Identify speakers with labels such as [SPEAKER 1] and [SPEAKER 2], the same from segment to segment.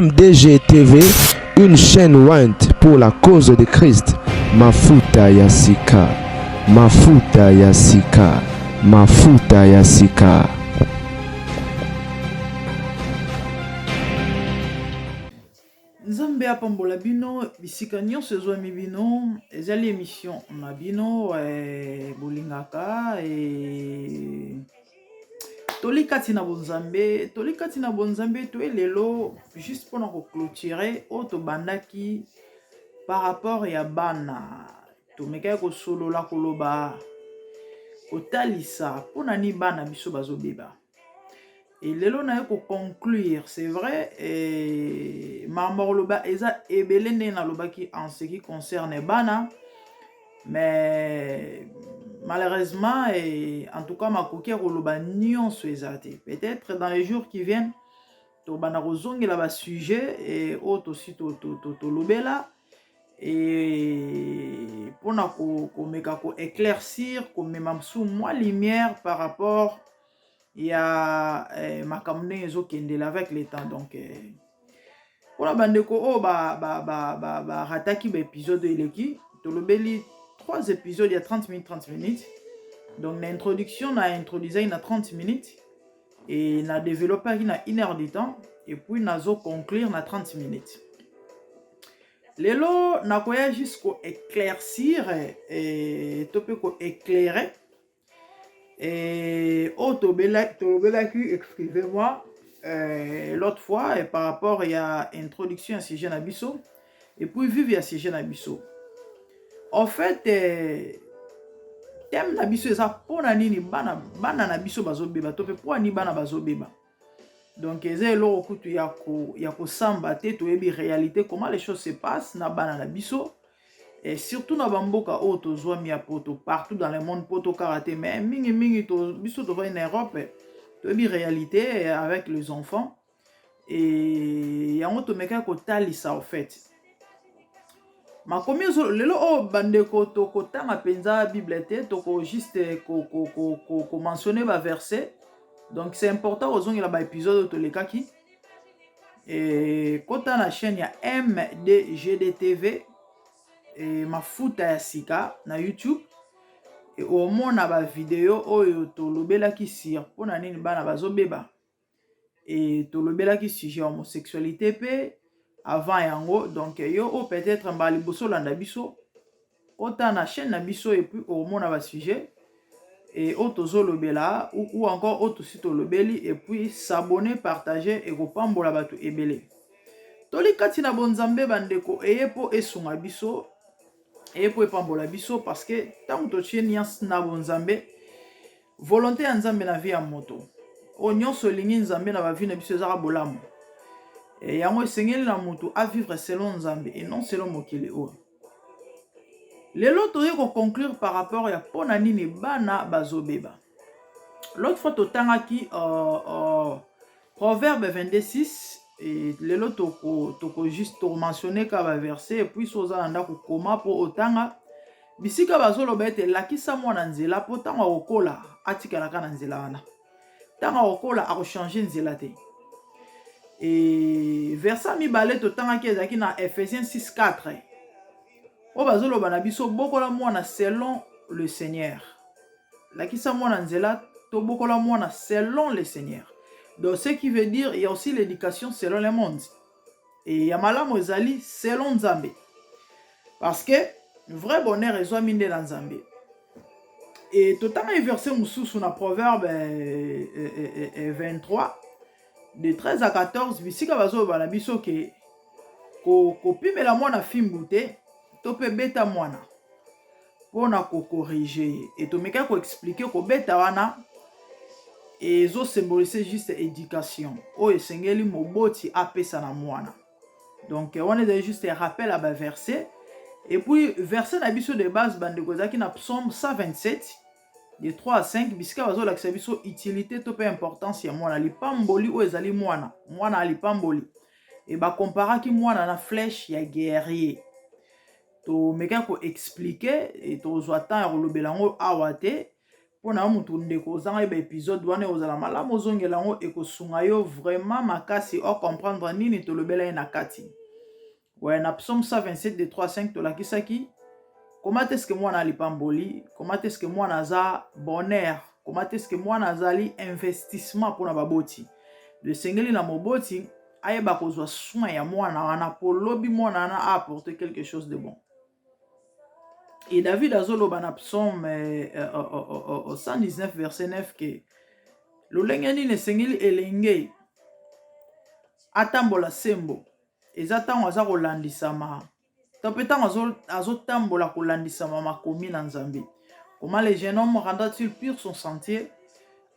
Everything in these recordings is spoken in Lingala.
[SPEAKER 1] MDG TV, une chaîne Want pour la cause de Christ. Mafuta ya sika, mafuta ya sika, mafuta ya sika.
[SPEAKER 2] Nzambe apambola bino bisika nyonso ezwami bino ezali émission na bino bolingaka tolikati na bonzambe to lelo juste mpona clôturer o tobandaki par rapport ya bana tomekaki kosolola koloba kotalisa mpona ni bana biso bazobeba. Et lelo na ko conclure, c'est vrai, Marmorloba eza ebelende na lobaki en ce qui concerne bana, mais malheureusement en tout cas makoki koloba nyonso ezate. Peut-être dans les jours qui viennent, to bana kozongela ba sujet et auto aussi to lobela et pona ko meka ko éclaircir ko mema sous moi lumière par rapport il y a ma kamne ezokendela avec le temps. Donc pour la bande ko rataki ba épisode eleki to lobeli 3 épisodes il y a 30 minutes. Donc l'introduction na introduisé na 30 minutes et na développé na 1 heure de temps et puis nazo conclure na 30 minutes. Lelo nakoya jusqu'au éclaircir et topé ko éclairer. Et excusez-moi, l'autre fois, et par rapport à introduction à sujet Nabiso, et puis vivre à sujet Nabiso. En fait, thème Nabiso est ça pour nani bana Nabiso bazobeba, tope pour ni bana bazobeba. Donc, c'est là où il y a samba tête, et réalité, comment les choses se passent na bana Nabiso. Et surtout dans Bamboka, auto zoami à poto, partout dans le monde, poto karaté, mais mingi to biso to en Europe, to bi réalité avec les enfants. Et y a un to meka ko tali ça en fait. Ma komi lelo o bande ko to ko tanga penza bible te to ko juste ko mentionner ba verset. Donc c'est important aux ongela ba épisode to le kaki. Et kota na chaîne ya MDGDTV et mafuta ya sika na YouTube et au mona ba vidéo oyo to lobela ki sur pona nini bana bazobeba et to lobela ki sujet homosexualité pe avant yango. Donc yo o peut-être mbali boso landa biso ota na chaîne na biso et puis au mona ba sujet et auto zo lobela ou encore auto sito lobeli et puis s'abonner, partager et kopambola batu ebele toli kati na bonzambe bandeko eyepo esunga biso et pour pambola biso parce que tant que tu es na bonzambe volonté ya nzambe na vie ya moto o nyonso lingi nzambe na ba vie na biso ezaka bolamu et yango esengeli na moto à vivre selon nzambe et non selon mokili o lelo toye ko conclure par rapport ya pona nini bana bazobeba. L'autre fois totangaki Proverbe 22:6 et lelo toko juste to mentionner ka ba verset et puis soza anda ko koma po otanga bisika bazolo bete lakisa mwana nzela po tanga okola atikala kana nzela wana tanga okola a changer nzela te. Et verset mibale totanga ki ezaki na Ephésiens 6:4 o bazolo bana biso bokola mwana selon le Seigneur lakisa mwana nzela to bokola mwana selon le Seigneur. Donc, ce qui veut dire, il y a aussi l'éducation selon le monde. Et il y a malamu ezali selon Nzambe. Parce que, vrai bonheur est soit mine dans Nzambe. Et tout le temps, il verset sur le Proverbe 23, de 13 à 14, bisika bazo balabiso ke kopime la mwana fimbute, tope beta mwana. Pona ko corriger. Et to meka ko expliquer ko beta wana. Et zo symboliser juste éducation. O esengeli moboti apesa na mwana. Donc on est juste un rappel à ba verset. Et puis verset na biso de base bande kozaki na Psaume 127 de 3 à 5 bisika bazo la biso utilité to pe importance ya mwana lipamboli o ezali mwana. Mwana lipamboli. Et ba comparaki mwana na flèche ya guerrier. To meka ko expliquer et to zo ata ya lobelango awate. pona mutu ndeko ozanga ba épisode wana ozala malamu ozongela ngo ekosunga yo vraiment makasi o comprendre nini tolobela ye na kati. Ouais, na psaume 127 de 3-5 tolakisaki comment est-ce que moi na lipamboli, comment est-ce que moi naza bonheur, comment est-ce que moi nazali investissement pour na baboti. Le sengeli na moboti ayeba kozwa soin ya mwana wana po lobi mwana na apporter quelque chose de bon. Et David azoloba na psaume 119 verset 9 que lolenge nini sengeli elenge atambola sembo eza ntango aza kolandisama to mpe ntango azotambola kolandisama makomi na Nzambe. Comment le jeune homme rendra-t-il pur son sentier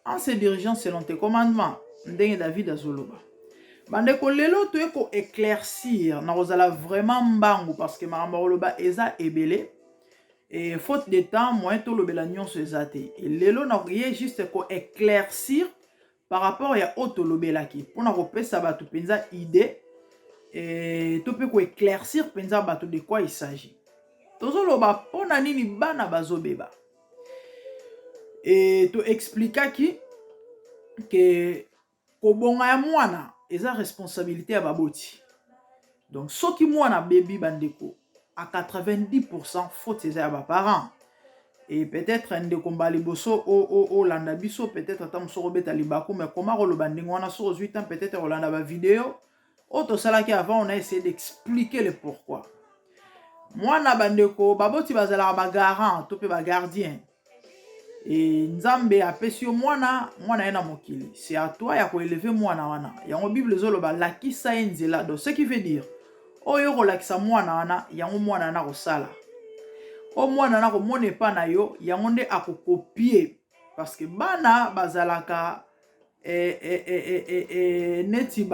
[SPEAKER 2] en se dirigeant selon tes commandements? Ndenge David azoloba. Bandeko lelo toye ko éclaircir na kozala vraiment mbangu parce que makambo oloba eza ebele et faute de temps moyen tolobela nyonso eza te. Et lelo na koye juste ko éclaircir par rapport ya otolobelaki mpona kopesa bato penza idée et to pe ko éclaircir penza bato de quoi il s'agit. Tozoloba pona nini bana bazobeba. Et to expliquaki que kobonga ya mwana eza responsabilité ya baboti. Donc soki mwana baby bandeko à 90% faute eza ya ba parents. Et peut-être ndeko mbali boso o landa biso peut-être ata mosoko beta libako mais comment koloba ndenge wana so 8 ans peut-être rolanda ba vidéo auto salaki avant on a essayé d'expliquer le pourquoi. Mwana bandeko baboti bazala ba garant to pe ba gardien. Et Nzambe apesi yo mwana ena mokili. C'est à toi ya ko élever mwana wana. Yango Bible zoloba lakisa enzela. Donc ce qui veut dire oyo ko lakisa mwana wana yango mwana na kosala. O mwana na ko mone pa na yo yango nde akokopier parce que bana bazalaka neti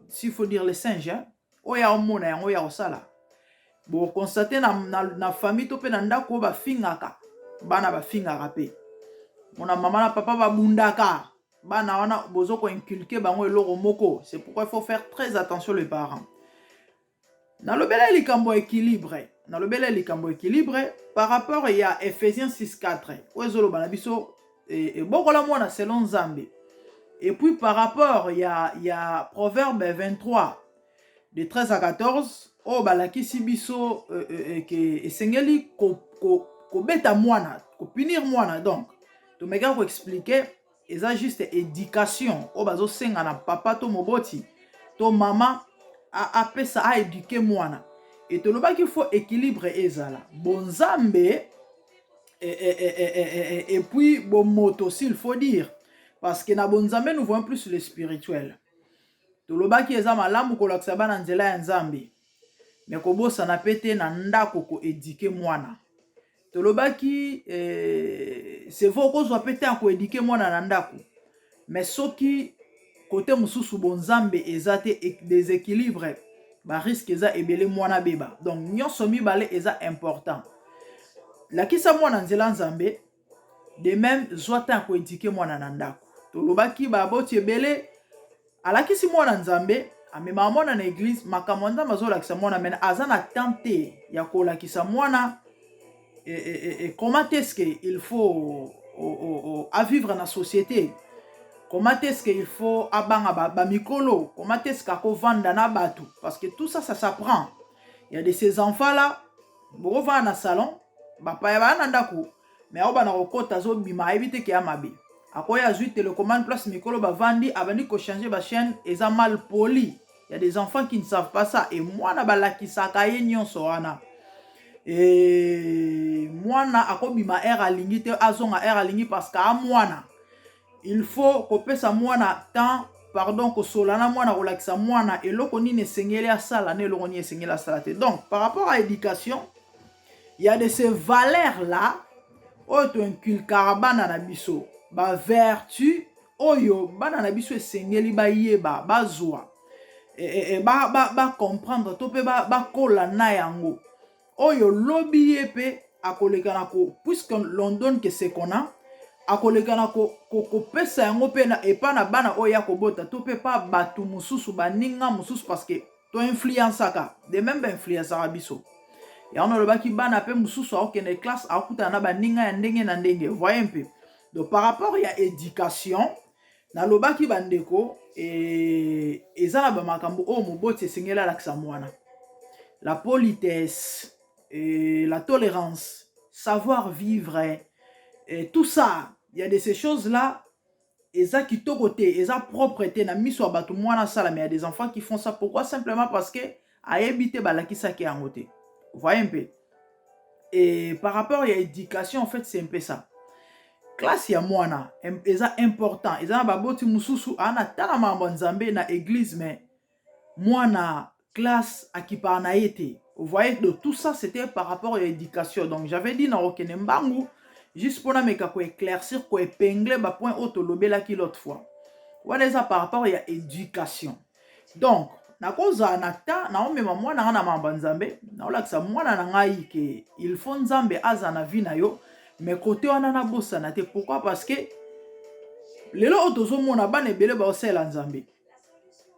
[SPEAKER 2] s'il faut dire les singes oya omona yango ya kosala. Bo constater na famille to pe na ndako ba fingaka bana ba fingaka pe. Mona mama na papa ba bundaka bana wana bozo ko inculquer bango eloko moko. C'est pourquoi il faut faire très attention les parents. Na lobela likambo équilibre. Na lobela likambo équilibre par rapport à Ephésiens 6:4. Oezolo bana biso et bokola mwana selon Nzambe. Et puis par rapport il y a Proverbe 23 de 13 à 14 o balakisi biso que esengeli ko beta mwana, ko punir mwana. Donc to mega ko expliquer eza juste éducation o bazo senga na papa to moboti to mama a pesa a éduquer mwana. Et to loba qu'il faut équilibre ezala. Bonzambe et puis bon moto aussi il faut dire parce que na bonzambe nous voyons plus le spirituel. To loba ki eza malamu ko lakisa bana nzela ya Nzambe. Mais ko bosa na pete na ndako ko éduquer mwana. To loba ki c'est faux ko zo pete ko éduquer mwana na ndako. Mais soki côté mususu bonzambe ezate déséquilibre ba risque eza ebele mwana beba. Donc nyonso mibale eza important. La kisa mwana nzela Nzambe de même zwata ko éduquer mwana na ndako. To lobaki ba boti ebele alakisi mwana Nzambe amema mwana na église makamanda mazola kisa mwana mena azana tenter ya ko lakisa mwana et comment est-ce qu'il faut à vivre dans la société. Comment est-ce qu'il faut abanga ba mikolo, comment est-ce qu'on vendre na batu parce que tout ça s'apprend. Il y a de ces enfants là bo va na salon ba pa ya na ndako mais au bana kokota zo bima éviter que amabe. Akoya zui télécommande place mikolo ba vandi abandi ko changer ba chaîne eza mal poli. Il y a des enfants qui ne savent pas ça et moi na balakisaka ye nyonso wana. Et mwana akobima air alingi te azonga air alingi parce que a mwana il faut kopesa mwana temps pardon ko solana mwana kolakisa mwana eloko nini esengeli asala na eloko nini esengeli asala te. Donc par rapport à l'éducation il y a de ces valeurs là oyo inculquera bana na biso ba vertu oyo bana na biso esengeli ba yeba bazwa ba comprendre to pe ba kola na yango oyo lobby yepe akolekana ko puisque l'on donne que c'est qu'on a akolekana ko pesa yango pe na epa na bana oya ko bota to pe pa batu mususu baninga mususu parce que to influence aka de même influence abiso ya on lobaki bana pe mususu akokende classe akuta na baninga ya ndenge na ndenge voyez un peu. Donc par rapport à éducation, na lobaki bandeko et ezana ba makambo o moboti sengela la ksamwana. La politesse et la tolérance, savoir vivre et tout ça, il y a de ces choses là eza kitokote, eza propreté na miso bato mwana sala, mais il y a des enfants qui font ça. Pourquoi? Simplement parce que ayebite balakisa ki angote. Vous voyez un peu. Et par rapport à l'éducation, en fait, c'est un peu ça. Classe ya mwana, eza important. Eza na baboti mususu ana tala mambo nzambe na église, mais mwana classe akipa na yete. Vous voyez, donc tout ça c'était par rapport à l'éducation. Donc j'avais dit na okene mbangu juste pour na meka ko éclaircir, ko épingler ba point auto lobela ki l'autre fois. Voilà ça par rapport à l'éducation. Donc na koza na ta na omema mwana na mamba nzambe, na olakisa mwana na ngai ke il faut nzambe aza na vie na yo, mais côté wana na bossa na te. Pourquoi? Parce que lelo otozo mona bana ebele ba osela nzambe.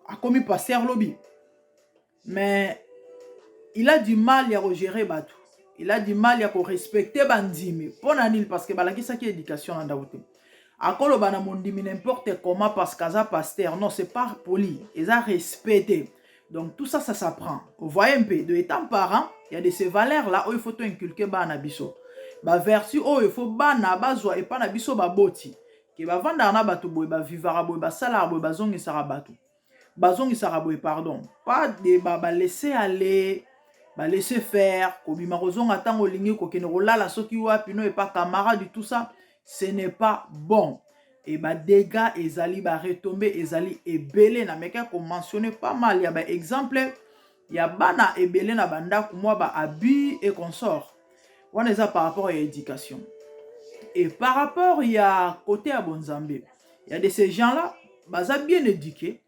[SPEAKER 2] A commis pasteur lobby. Mais il a du mal à gérer batou. Il a du mal à respecter bandimi. Pour nanil parce que balaki ça qui éducation en daoute. Akolo bana mondimi n'importe comment parce qu'aza pasteur. Non, c'est pas poli. Ils a respecté. Donc tout ça, ça s'apprend. Vous voyez un peu. De étant parent, il y a de ces valeurs là où il faut inculquer bana biso. Ba vertu où il faut bana bazwa et pas na biso ba boti. Ke ba vanda na batu boy ba vivara boy ba sala boy ba zongi sara batu. Bazongi saraboy pardon. Pas de ba laisser aller, ba laisser faire. Kobima rozonga tango lingi ko kenorola la soki wapi no et pas camarade du tout ça. Ce n'est pas bon. Et bah dégâts ezali ba retomber ezali ebele na meka ko mentionner pas mal. Il y a ba exemple, il y a bana ebele na banda ko moi ba abus et consort. On est ça par rapport à l'éducation. Et par rapport il y a côté à Bonzambe. Il y a de ces gens là, baza bien éduqués.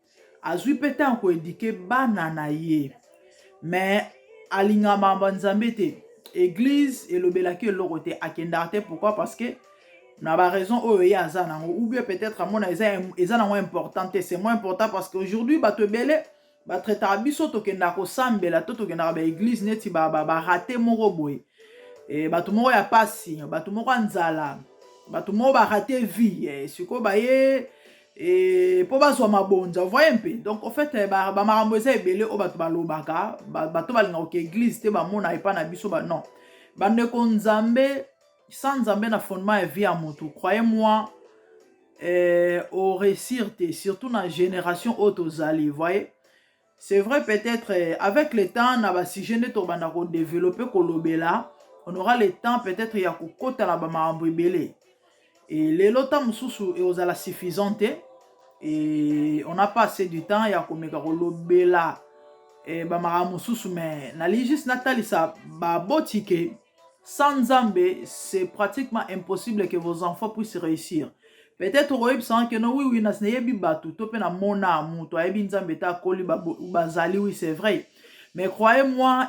[SPEAKER 2] Azui petan ko éduquer bana na ye. Mais alinga mamba nzambe te. Église et lobelaki lorote akendarte. Pourquoi? Parce que na ba raison o ya azana ou bien peut-être à mon eza na moins important. C'est moins important parce qu'aujourd'hui bato belé ba traiter biso to kenda ko sambela to kenda ba église neti ba raté moko boy. Et bato moko ya pasi, bato moko nzala, bato moko ba raté vie. Siko ba ye et pour bazwa mabonza, vous voyez un peu. Donc en fait ba marambo eza ebele o bato balobaka, bato balinga ko église te ba mona epa na biso ba non. Bande ko nzambe sans nzambe na fondement et vie à moto. Croyez-moi au réussir surtout dans la génération haute aux alliés, vous voyez. C'est vrai peut-être avec le temps na ba si jeune to banda ko développer ko lobela, on aura le temps peut-être ya ko kota la ba marambo ebele. Et les lotas mususu et aux ala suffisante et on n'a pas assez du temps ya komeka kolobela et ba mara mususu mais na ligis natali sa ba botike sans nzambe c'est pratiquement impossible que vos enfants puissent réussir. Peut-être au sans que non oui na sneyebi batu to pe na mona muto ayebi nzambe ta koli ba bazali oui c'est vrai mais croyez-moi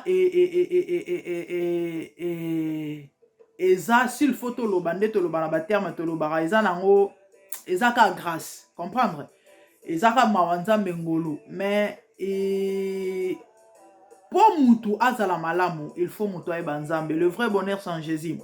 [SPEAKER 2] et ça s'il faut to lo bande to lo bana ba terme to lo bara eza nango eza ka grâce comprendre eza ka mawanzambe ngolo mais pour mutu azala malamu il faut mutu ay banzambe le vrai bonheur sans Jésus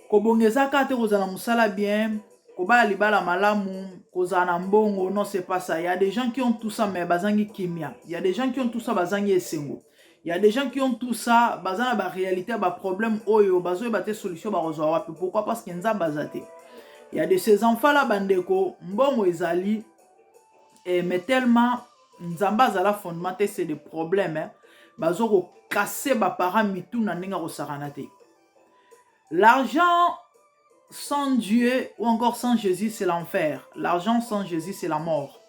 [SPEAKER 2] ko bongeza ka te kozala musala bien ko ba libala malamu kozana mbongo non c'est pas ça. Il y a des gens qui ont tout ça mais bazangi kimia, il y a des gens qui ont tout ça bazangi esengo. Il y a des gens qui ont tout ça, bazana ba réalité ba problème oyo bazo ba te solution ba rezo wapi. Pourquoi? Parce que nza bazate. Il y a de ces enfants là bandeko mbongo ezali et mais tellement nzamba za la fondement c'est des problèmes hein. Bazo ko casser ba parents mitu na ninga ko saranate. L'argent sans Dieu ou encore sans Jésus c'est l'enfer. L'argent sans Jésus c'est la mort.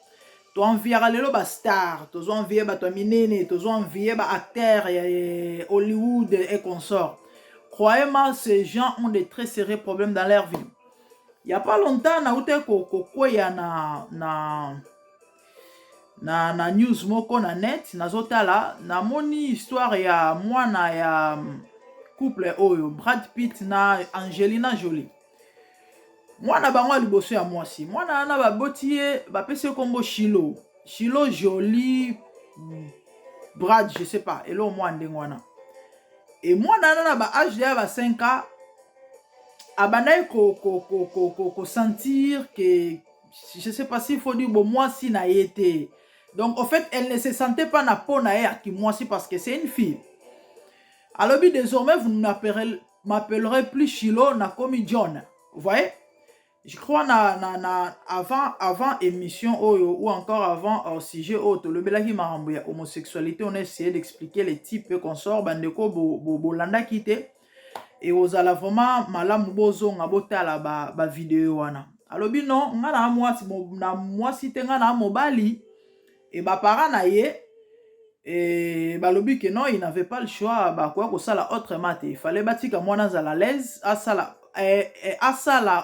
[SPEAKER 2] Tu envieras les stars, tu envier ba minene, tu envier ba acteurs Hollywood et consorts. Croyez-moi, ces gens ont des très sérieux problèmes dans leur vie. Il n'y a pas longtemps, na ute kokoya na news moko na net, na zotala, na moni histoire ya mwana ya couple oyo, Brad Pitt na Angelina Jolie. Mwana bango liboso ya mwasi. Mwana na ba botiye ba pese kombo Shilo. Shilo Jolie Brad, je sais pas. Elo mwana ndengwana. Et mwana na ba âge ya ba 5 ans abandai ko sentir que je sais pas s'il faut dire bon moi si na été. Donc en fait elle ne se sentait pas na peau na ya qui moi si parce que c'est une fille. Alors désormais vous m'appellerez plus Chilo na komi John. Vous voyez? Je crois avant émission ou encore avant sujet autre le belaki marambo ya homosexualité on a essayé d'expliquer les types qu'on sort bandeko bolanda kité et ozala vraiment malamu bozonga botala ba vidéo wana alobi non nga na mwasi te nga na mobali et ba para na ye et balobi que non il n'avait pas le choix ba quoi ko sala autrement il fallait batika mwana zala l'aise à sala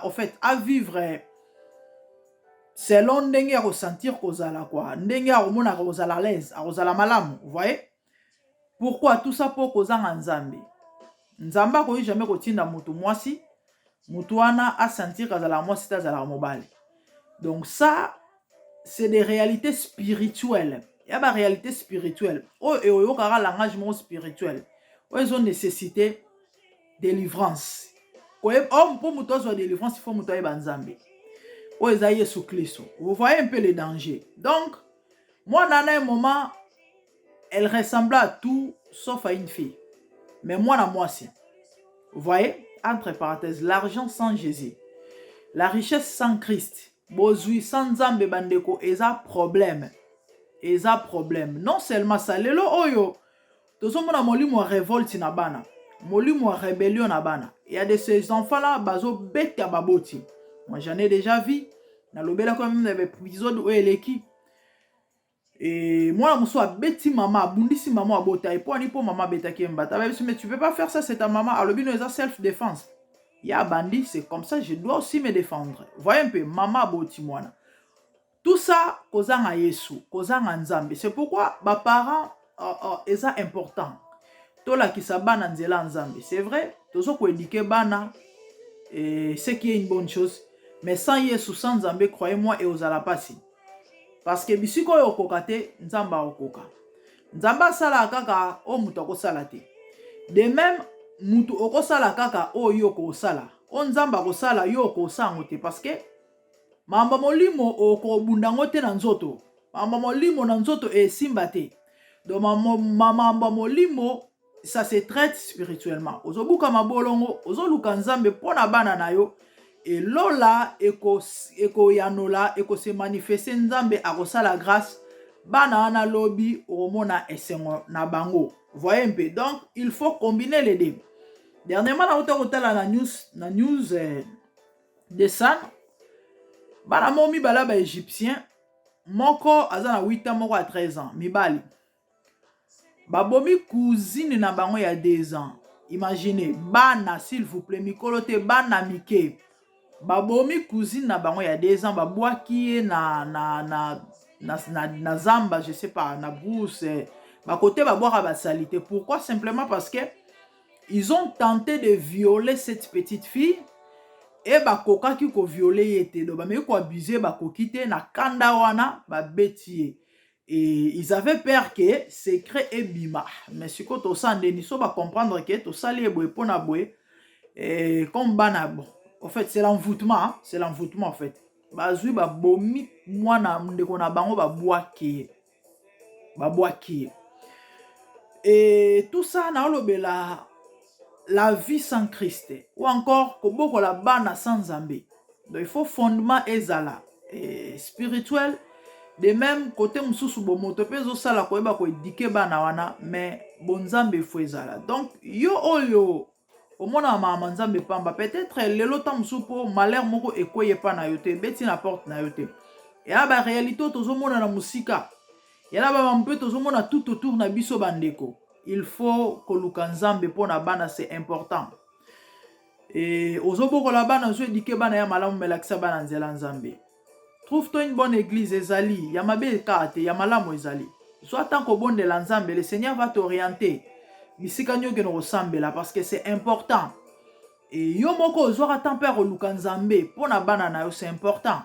[SPEAKER 2] en fait à vivre selon ndenge ya ressentir kozala quoi ndenge ya komona kozala l'aise kozala malamu vous voyez pourquoi tout ça pour kozanga nzambe nzamba ko jamais kotinda mutu mwasi mutu wana a sentir kozala mwasi ta zala mobali donc ça c'est des réalités spirituelles il y a ba réalité spirituelle et oyo kara langage mo spirituel o ils ont nécessité délivrance pour mutu zo délivrance il faut mutu ba nzambe o ezaye sous Christ. Vous voyez un peu les dangers. Donc, moi, dans un moment, elle ressemblait à tout, sauf à une fille. Mais moi, dans moi, si. Vous voyez, entre parenthèses, l'argent sans Jésus, la richesse sans Christ, bozui sans Nzambe bandeko, eza problème. Eza problème. Non seulement ça, lelo oyo, tozo mona molimo révolte na bana, molimo rébellion na bana. Il y a de ces enfants-là, bazo bête ya baboti. Moi, j'en ai déjà vu. Dans le bel quand même des épisodes où elle est qui. Et moi, je suis bêti maman, bundisi maman à bota. Et pour maman bêta qui me bat. Mais tu peux pas faire ça, c'est ta maman. Alors, le but, c'est self-défense. Il y a bandit, c'est comme ça, je dois aussi me défendre. Voyez un peu, maman boti moi. Tout ça, kozanga Yesu, kozanga Nzambe. C'est pourquoi, mes parents, c'est important. Tola qui s'abana nzela Nzambe. C'est vrai, tozo ko éduquer bana, et ce qui est une bonne chose. Mais sans Yesu, sans Nzambe, croyez-moi, et ozala pasi. Parce que bisiko yo kokate, Nzamba okoka. Nzamba sala kaka, o mutu okosala te. De même, mutu okosala kaka, o yo kosala. O Nzamba kosala, yo kosango te. Parce que, mamba molimo okobundango te na nzoto. Mamba molimo na nzoto e simba te. Donc, mamba molimo, ça se traite spirituellement. Ozobuka mabolongo, ozoluka Nzambe pona bana na yo. Et lola, eko yanola, eko se manifeste Nzambe akosa la grâce, bana ana lobby, omona esengo na bango. Voyez un peu. Donc, il faut combiner les deux. Dernièrement, na news de San, bana momi bala ba égyptien, moko azana 8 ans, moko à 13 ans, mibali. Babomi cousine na bango ya 2 ans. Imaginez, bana, s'il vous plaît, mikolote, bana mike. Babomi cousine na bango ya 2 ans, babwaki na zamba, je sais pas, na brousse, côté babwaka basalite. Pourquoi? Simplement parce que ils ont tenté de violer cette petite fille et bakoka ki ko violer yete. Donc ba ko abuser bakoki te na kanda wana ba betier. Et ils avaient peur que secret et bima. Mais si ko to sandeni so ba comprendre que to sali boy pona boy et comme banabo. En fait, c'est l'envoûtement, hein? C'est l'envoûtement en fait. Bazui ba bomi mwana ndeko na bango ba boaki. Ba boaki. Et tout ça na olobela la vie sans Christ ou encore koboko la bana sans Nzambe. Donc il faut fondement ezala et spirituel. De même côté mususu bo moto pezo sala ko eba ko éduquer bana wana mais bon Nzambe faut ezala. Donc yo oyo au monde à maman Nzambe pamba peut-être lelo tam supo malheur moko ekoye pa na yote beti na porte na yote et à ba réalité tozomona na musika ya na ba mpe tozomona tout autour na biso bandeko il faut que luka Nzambe pona bana c'est important et ozoboko la bana zo éduquer bana ya malamu melakisa bana nzela Nzambe trouve-toi une bonne église ezali ya mabe kate ya malamu ezali soit tant qu'au bon de l'Nzambe le Seigneur va t'orienter. Bisika nyoke no ressemble parce que c'est important. Et yo moko ozwaka tempère luka Nzambe pona bana na yo c'est important.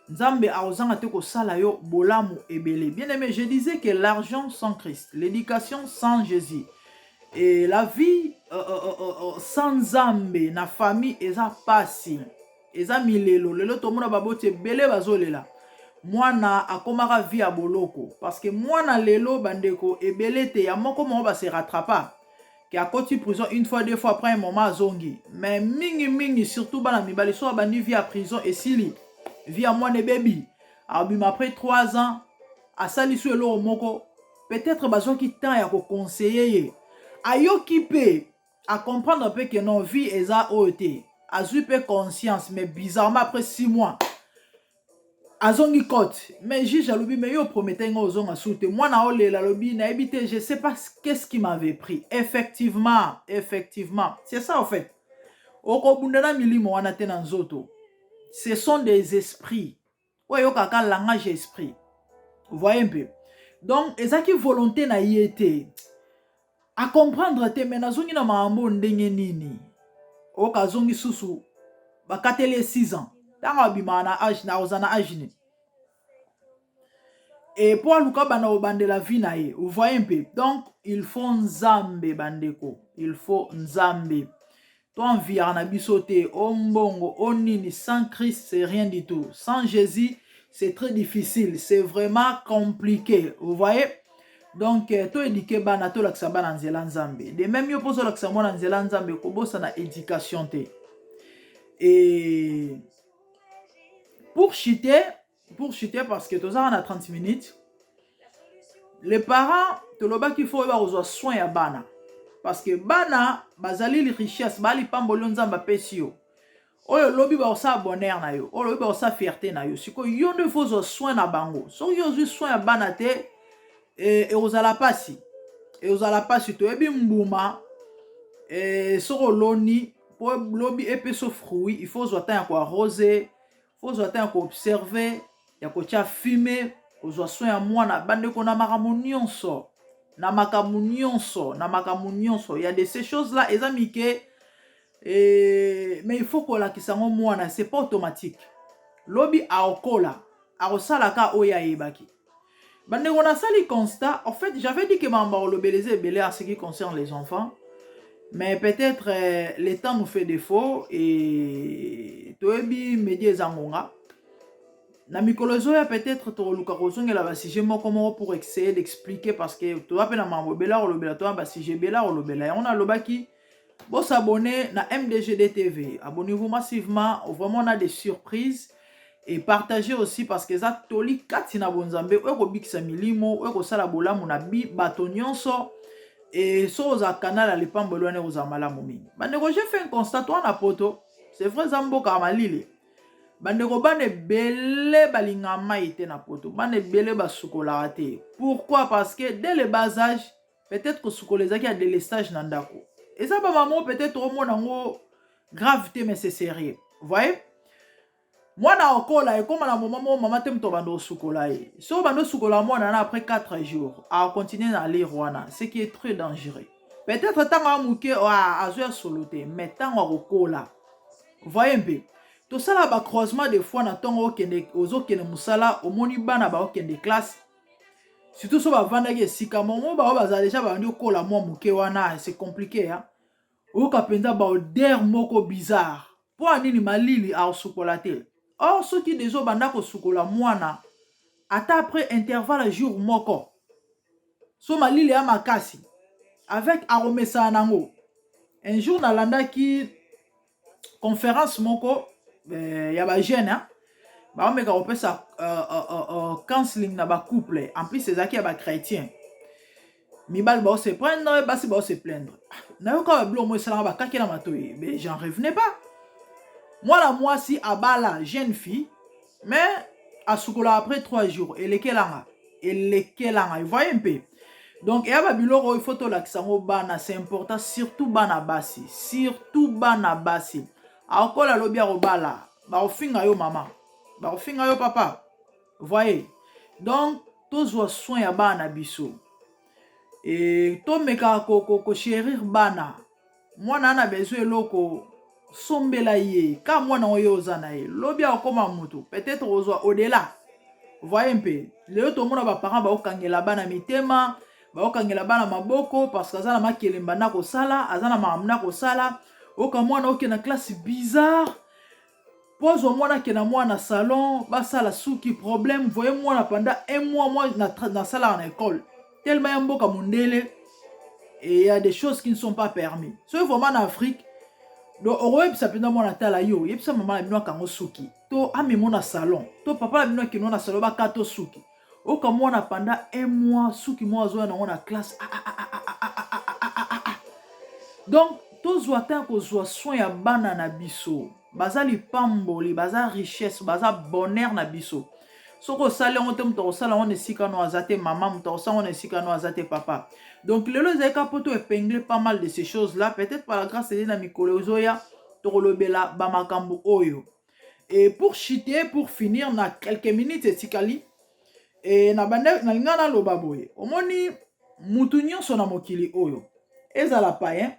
[SPEAKER 2] Nzambe a ozanga te ko sala yo bolamu ebele. Bien aimé, je disais que l'argent sans Christ, l'éducation sans Jésus Et la vie sans Nzambe na famille eza pasi eza milelo lelo tomona babote belé bazolela mwana akomaka vie ya boloko parce que mwana lelo bandeko ebele te ya moko moko ba se rattrapa qui a côté prison une fois deux fois après un moment azongi mais mingi surtout bana mibali so bani vie à prison et sili vie à mwana baby abima après 3 ans asali so elo moko peut-être besoin qui temps ya ko conseiller ayoki pe à comprendre un peu que non vie eza ote azui pe conscience mais bizarrement après 6 mois azongi cote mais juge alobi mais yo promettait ngo ozonga soute moi na olela lobi na ebité je sais pas qu'est-ce qui m'avait pris effectivement c'est ça en fait okobundana milimo wana te na nzoto ce sont des esprits ouais yo kaka langage esprit vous voyez un peu donc ezaki volonté na yete à comprendre te mais nazongi na maambo ndenge nini okazongi susu bakatele 6 ans tanga abima na âge na ozana âge ni et pour luka bana obande la vie na ye vous voyez un peu donc il faut Nzambe bandeko il faut Nzambe to envia na biso te ombongo onini sans Christ c'est rien du tout sans Jésus c'est très difficile c'est vraiment compliqué vous voyez donc to éduquer bana to laksa bana nzela Nzambe de même yo pozo laksa mona nzela Nzambe ko bosa na éducation te et pour chuter parce que tous on a 30 minutes les parents te loba qu'il faut avoir soin ya bana parce que bana bazali li richesse bali pambolo Nzamba pesio oyo lobi ba osa bonheur na yo oyo lobi ba osa fierté na yo siko yo ne faut soin na bango so yo soin ya bana te et ozala pasi to ebi mbuma soko loni po lobi epeso fruit il faut zoata ko arroser faut zoata ko observer ya ko tia fumer ozwa soin ya mwana bandeko na makambo nyonso il y a de ces choses là ezamike mais il faut ko la kisango mwana c'est pas automatique lobi aokola arosalaka oya yebaki bandeko na sali constat en fait j'avais dit que mamba olobeleze belé en ce qui concerne les enfants mais peut-être le temps nous fait défaut et toebi médias zangonga na mikolozo ya peut-être to luka kozongela ba sujet moko pour essayer d'expliquer parce que to apena mambo bela olobela to ba sujet bela olobela on a lobaki bo s'abonner na MDGD TV abonnez-vous massivement vraiment on a des surprises et partagez aussi parce que ça toli katina bonzambe eko bikisa milimo eko sala bolamu na bi batonyonso et so za canal ali pambolo ne ozamala momingi bandeko j'ai fait un constat toi na poto c'est vrai zambo kamalile bandeko bane belé balinga maïté na poto bane belé basukola te pourquoi parce que dès le bas âge peut-être que sukolezaki a délestage na ndako et ça ba maman peut-être au monde ngo gravité mais c'est sérieux vous voyez moi na okola et comme na moment maman tem to bando sukola e so bando sukola moi na après 4 jours à continuer à aller rwana ce qui est très dangereux peut-être tant muke a jouer soloté mais tant okola vous voyez un peu tout ça là ba croisement des fois na tongo okende ozokende musala omoni bana ba okende classe surtout so ba vandaki sika momo ba baza déjà ba ndi okola moi muke wana c'est compliqué hein o kapenda ba odeur moko bizarre pour nini malili a sukola te. Or, ceux qui déjà banda ko sukola mwana, ata après intervalle jour moko. So malili ya makasi. Avec aromesa anango. Un jour na landa ki conférence moko, ya ba jeune hein. Ba omeka opesa counseling na ba couple. En plus c'est zaki ya ba chrétien. Mibal ba se prendre, basi ba se plaindre. Na yo ka blo mo sala ba kakela matoyi, mais j'en revenais pas. Moi si abala jeune fille mais à sukola après 3 jours et lekelanga vous voyez un peu donc et aba biloko il faut to la kisango bana c'est important surtout bana basi akola lobia robala ba ofinga yo mama ba ofinga yo papa vous voyez donc tozwa soin ya bana biso et to meka ko chérir bana moi na besoin loko sombela ye ka mwana oyo ozana ye lobia okoma mutu peut-être ozwa au-delà vous voyez un peu le to mona ba parents ba okangela bana mitema baokangela bana maboko parce que aza na makelemba na kosala aza na makambo na kosala oka mwana oke na classe bizarre pose mwana ke na mwana salon basala suki problème voyez mwana pendant un mois moi na sala en école tellement ya mboka mundele et il y a des choses qui ne sont pas permis so vraiment en Afrique donc oyebisa mpenza mwana tala yo yebisa mama na bino akango suki to amemo na salon to papa na bino akeno na salon bakato suki oka mwana pendant un mois suki mo azoya nango na classe donc tozwa ta kozwa soin ya bana na biso baza lipamboli baza richesse baza bonheur na biso soko osali yango te moto akosala yango na esika no aza te mama moto akosala yango na esika no aza te papa donc lelo ezalika mpo to épingler pas mal de ces choses là peut-être par la grâce ede na mikolo ezoya tokolobela bamakambo oyo et pour chuter pour finir na quelques minutes etikali et nalinga naloba boye omoni mutu nyonso na mokili oyo ezala païen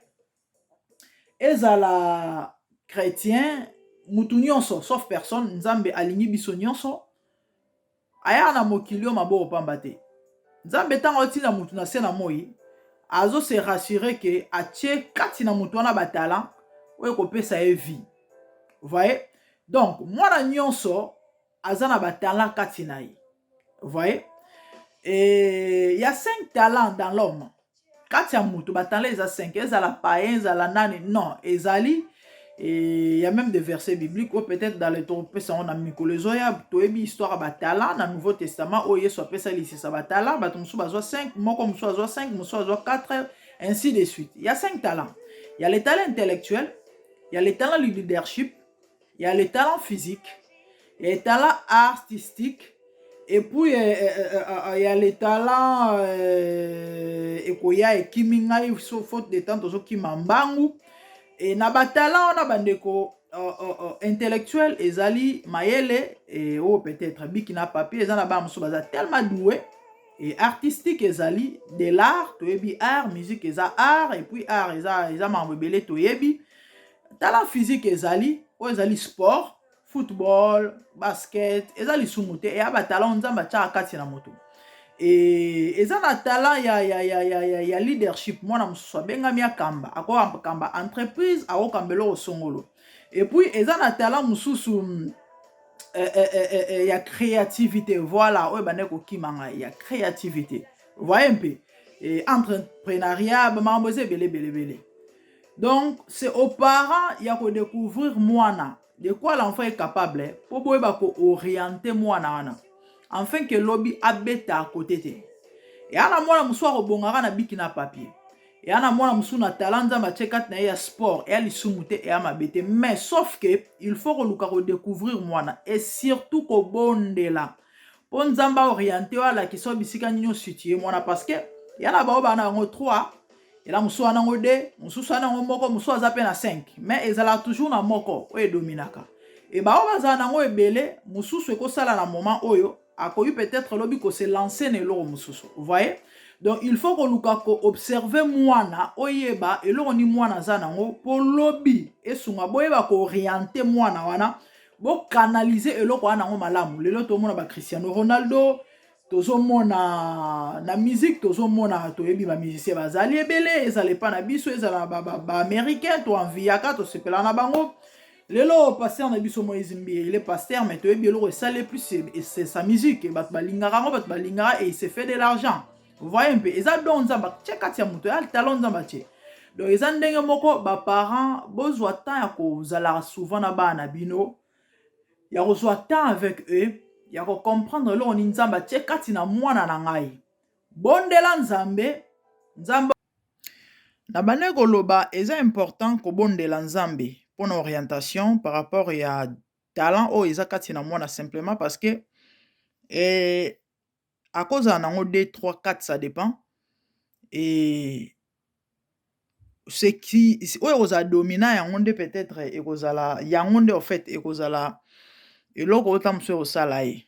[SPEAKER 2] ezala chrétien mutu nyonso sauf personne nzambe alingi biso nyonso aya na mokili oyo maboko pamba te nzambe ntango otinda mutu na se na moi azo se rassurer ke atie kati na mutu wana batala oyo kopesa ye vie voyez donc mwana nyonso aza na batala kati na ye voyez et il y a 5 talents dans l'homme kati ya mutu batala eza 5 ezala païen ezala nani non ezali et il y a même des versets bibliques ou peut-être dans le topesa on a mikolo ezoya toyebi histoire ya batala na Nouveau Testament oyo Yesu apesa lisisa batala bato mosusu bazwa 5 moko mosusu azwa 5 mosusu azwa 4 ainsi de suite. Il y a 5 talents. Il y a les talents intellectuels, il y a les talents du leadership, il y a les talents physiques, il y a les talents artistiques, et puis il y a les talents ekoya ekimingai faute de temps tozo kimambangu et na batala on a bandeko intellectuel ezali mayele et oh peut-être bikina papier ezana ba musu baza tellement doué et artistique ezali de l'art toyebi art musique eza art et puis art eza mambebele toyebi talent physique ezali o ezali sport football basket ezali sumute et aba talent nzamba cha kati na moto et eza na talent ya leadership mwana mususu abengami akamba akokamba entreprise akokambelo osongolo et puis eza na talent mususu ya créativité voilà oyo bane kokimanga ya créativité voyez un peu et entrepreneuriat bamambo eza ebele donc c'est aux parents ya kodécouvrir mwana de quoi l'enfant est capable po boyeba koorienter mwana wana afin que lobi abeta à côté te et ana mwana musu akobongaka na biki na papier et ana mwana musu na talent nzamba tchekati na ya sport et alisumu te et amabete mais sauf que il faut koluka kodécouvrir mwana et surtout kobondela po nzamba orienté wala kiso bisika nyonyo situé mwana parce que yana bao bana yango 3 et là musu anango 2 musu anango moko musu azape na 5 mais ezala toujours na moko oyo dominaka et bao bazala nango ebele mususu ekosala na moment oyo akoyu peut-être lobi ko se lancer ne lo mususu vous voyez donc il faut que luka ko observer mwana oyeba eloko ni mwana za nango po lobi esunga boyeba ko orienter mwana wana bo canaliser eloko wana ngo malamu lelo to mona ba Cristiano Ronaldo tozo mona na musique tozo mona toyebi ba musicien bazali ebele ezale pa na biso ezala ba américain to enviaka to sepela na bango lelo pasteur na biso Moïse Mbie il est pasteur mais toyebi eloko esale plus c'est sa musique et bat balingara ngo bat balingara et il se fait de l'argent vous voyez un peu eza don nzamba tchekati ya muto ya talon nzamba tche donc eza ndenge moko ba parents bozwa temps ya kozala souvent na bana bino ya kozwa temps avec eux ya ko comprendre eloko ni nzamba tchekati na mwana na ngai bondela nzambe na bane koloba eza important kobondela nzambe pour orientation par rapport à talent o eza kati na mwana simplement parce que à cause en ango 2 3 4 ça dépend et ce qui o oza dominant yango nde peut-être ekozala yango nde en fait ekozala eloko otamso osala ye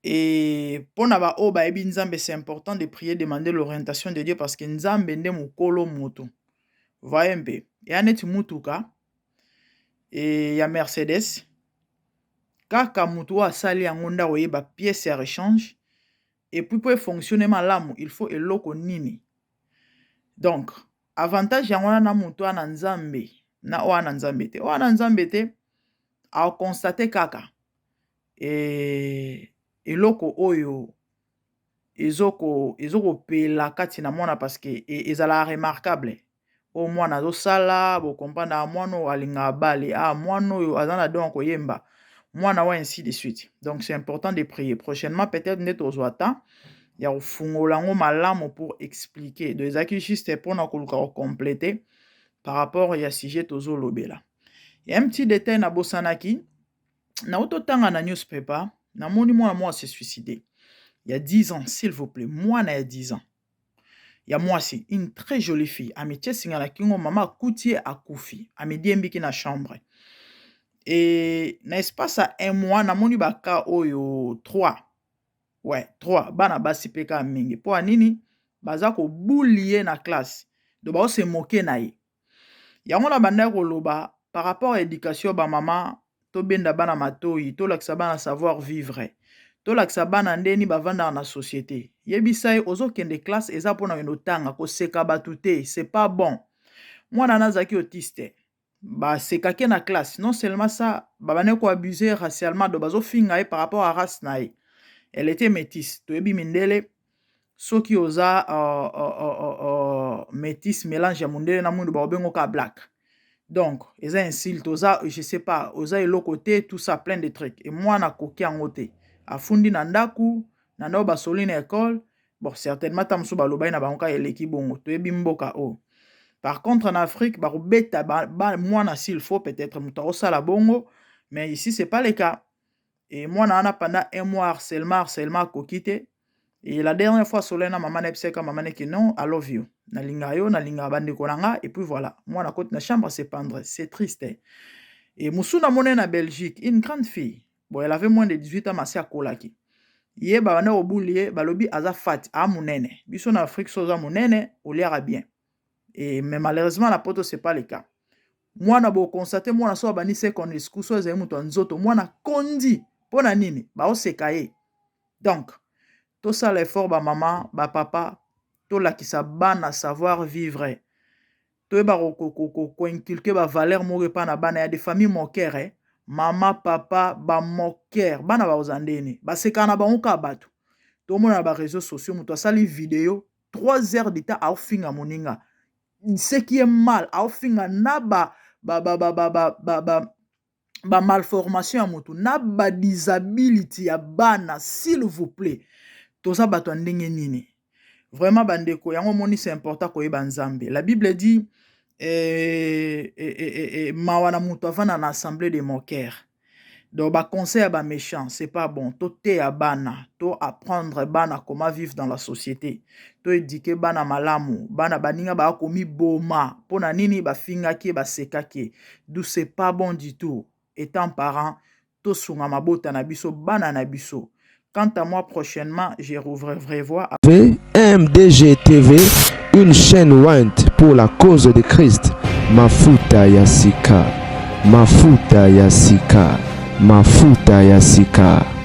[SPEAKER 2] et pona ba o ba ebi nzambe c'est important de prier demander l'orientation de Dieu parce que nzambe nde mukolo moto voyez un peu ya neti mutuka et ya Mercedes kaka mutu asali yango nda oyeba pièce ya rechange et puis pour fonctionner malamu il faut eloko nini. Donc avantage yango na mutu ana nzambe na o ana nzambe te, o ana nzambe te a constater kaka eloko oyo ezoko pela kati na mwana parce que ezala remarquable. O mwana zo sala bo comprendre mwana alinga bale mwana oyo azana donc koyemba mwana wa ainsi de suite. Donc c'est important de prier. Prochainement peut-être net ozwa temps ya ofungola ngo malamu pour expliquer de ezaki juste pour na koluka compléter par rapport ya sujet tozo lobela. Il y a un petit détail na bosanaki na ototanga na newspaper na moni mwana moi s'est suicidé il y a 10 ans s'il vous plaît. Moi na 10 ans. Il y a moi c'est une très jolie fille amitié singala kingo mama kutie akufi amediembi ki na chambre. Et na espace à un mois na moni baka oyo 3 bana basi peka mingi po anini baza ko boulier na classe do ba se moquer na ye yango na banda ko loba par rapport à éducation ba mama to benda bana matoi to lakisa bana savoir vivre to lakisa bana ndeni bavanda na société yebisa ozo kende classe eza pona yo tanga ko seka batute c'est pas bon. Mwana nazaki autiste ba sekake na classe non seulement ça babane ko abuser racialement do bazo finga par rapport à race na ye. Elle était métisse. Toyebi mindele soki oza métisse mélange ya mundele na mundu ba bengo ka black. Donc, eza insulte oza je sais pas, oza eloko te tout ça plein de trucs. Et moi na koki yango te. Afundi na ndaku, na ndo ba soli na école. Bon, certainement tamso ba lobai na bango ka eleki bongo. Toyebi mboka o. Par contre en Afrique, ba robeta moi na s'il faut peut-être muto sala bongo, mais ici c'est pas le cas. Et moi, pendant un mois, harcèlement, kokite. Et la dernière fois, Solena, maman nepseka, maman que non, I love you. Na linga yo, na linga bande kolanga. Et puis voilà. Moi, na côte na chambre, c'est pendre. C'est triste. Et Moussou na na Belgique, une grande fille. Bon, elle avait moins de 18 ans, ma sœur Kolaki. Yé, ba wana oboulié, ba lobi aza fat, a mounene. Biso na Afrique, soza mounene, ou l'air bien. Et, mais malheureusement, la poto, c'est pas le cas. Moi, na bo constater, moi, na so abani secondary school, so ezé mouton nzoto, moi, na kondi. Pona nini ba osekaye. Donc tout ça l'effort ba maman ba papa to la ki sa bana savoir vivre to ba ko inculquer ba valeur mo pa na bana ya des familles moqueur mama papa ba moqueur bana ba ozandeni ba sekana ba onka batu to mona ba réseaux sociaux muto sali vidéo 3 heures d'état a finga moninga ce qui est mal a finga na ba malformation ya mutu na ba disability ya bana s'il vous plaît toza bato ndenge nini vraiment bandeko yango moni c'est important ko yeba nzambe. La Bible dit mawana mutu avana na assemblée de moqueurs. Donc ba conseil à ba méchant c'est pas bon. To te ya bana to apprendre bana comment vivre dans la société to éduquer bana malamu bana baninga ba komi boma pona nini ba fingaki ba sekaki d'où c'est pas bon du tout. Étant parent, tout sunga mabota na biso, bana na biso. Quant à moi, prochainement, je rouvrirai voix.
[SPEAKER 1] MDG TV, une chaîne Wint pour la cause de Christ. Mafuta ya sika, mafuta ya sika, mafuta ya sika.